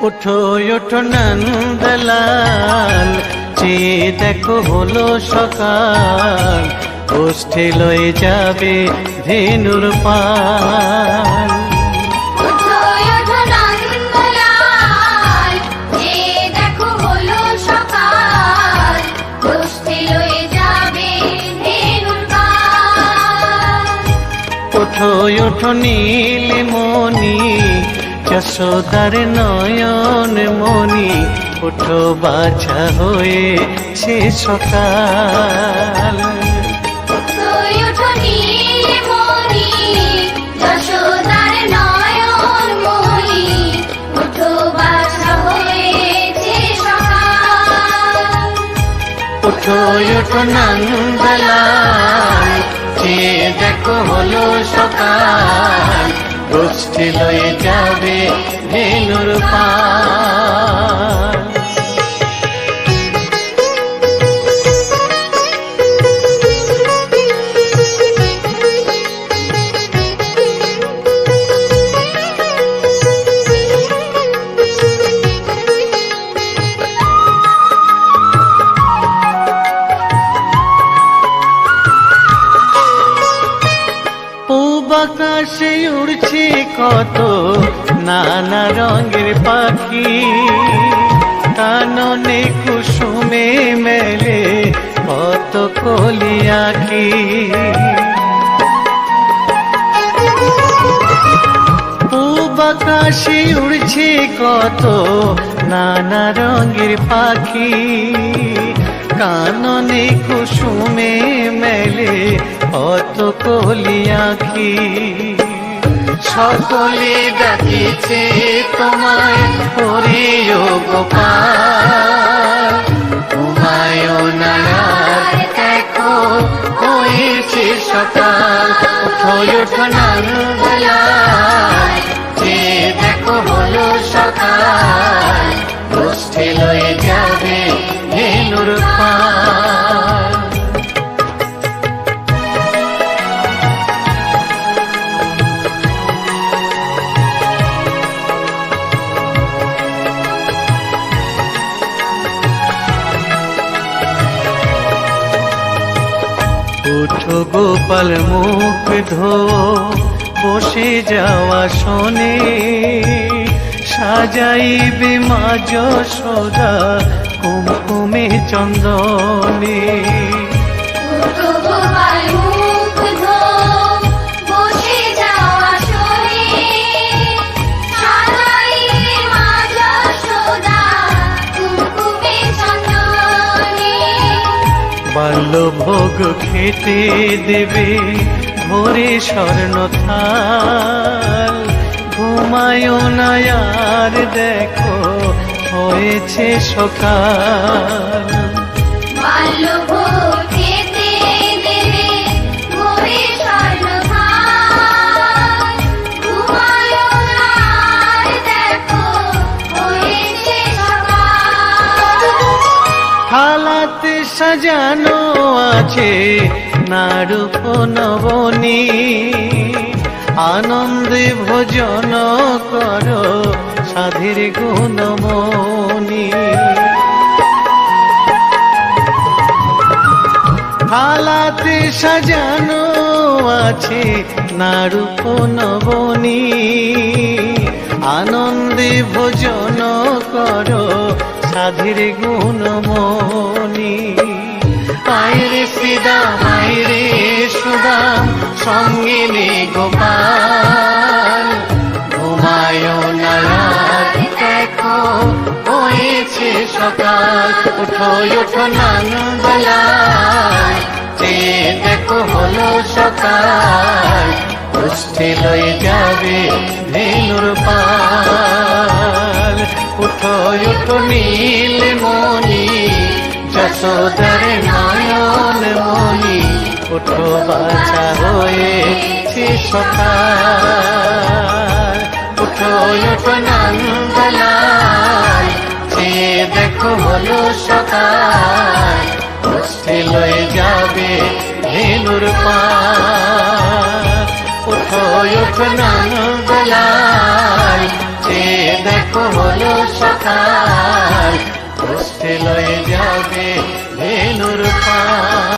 ওঠো ওঠো নন্দলাল, চেয়ে দেখো হলো সকাল, গোষ্ঠী লয়ে যাবে ধেনুর পাল। ওঠো ওঠো নন্দলাল, চেয়ে দেখো হলো সকাল, গোষ্ঠী লয়ে যাবে ধেনুর পাল। ওঠো ওঠো নীলমণি, যশোদার নয়ন মণি, ওঠো বাছা হয়েছে সকাল। ওঠো ওঠো নীলমণি, যশোদার নয়ন মণি, ওঠো বাছা হয়েছে সকাল। ওঠো ওঠো নন্দলাল, চেয়ে দেখো হলো সকাল, গোষ্ঠী লয়ে যাবে ধেনুর পাল। আকাশে উড়ছে কত নানা রঙের পাখি, কাননে কুসুমে মেলে কত কলি আঁখি। পূব আকাশে উড়ছে কত নানা রঙের পাখি, কাননে কুসুমে মেলে কত কলি আঁখি। সকলে ডাকিছে তোমায় হরিও গোপাল, তোমায় নায়ার দেখো হয়েছে সকাল। ওঠো ওঠো নন্দলাল, চেয়ে দেখো হলো সকাল, গোষ্ঠী লয়ে যাবে ধেনুর পাল। ওঠো গোপাল মুখ ধো, বসে যাওয়া শোনে, সাজাইবে মা যশোদা কুমকুমে চন্দনে। ওঠো গোপাল মুখ ধো, বসে যাওয়া শোনে, সাজাইবে মা যশোদা কুমকুমে চন্দনে। বাল্যভোগ খেতে দেবে ভোরে স্বর্ণ থাল, ঘুমায় না আর দেখো হয়েছে সকাল। বাল্যভোগ খেতে দেবে ভোরে স্বর্ণ থাল, ঘুমায় না আর দেখো হয়েছে সকাল। থালাতে সাজানো আছে নারূপ নবনী, আনন্দে ভোজন করো সাধের গুণমণি। থালাতে সাজানো আছে নারূপ নবনী, আনন্দে ভোজন করো সাধের গুণমণি। আইরে শ্রীদাম আইরে সুদাম, সঙ্গে নে গোপাল, ঘুমায় না আর দেখো হয়েছে সকাল। ওঠো ওঠো নন্দলাল, চেয়ে দেখো হলো সকাল, গোষ্ঠী লয়ে যাবে ধেনুর পাল। ওঠো ওঠো নীলমণি, যশোদার নয়ন মণি, ওঠো বাছা হয়েছে সকাল। ওঠো ওঠো নন্দলাল, চেয়ে দেখো হলো সকাল, গোষ্ঠী লয়ে যাবে ধেনুর পাল। ওঠো ওঠো নন্দলাল, চেয়ে দেখো হলো সকাল, ষষ্ঠী লয়ে যাবে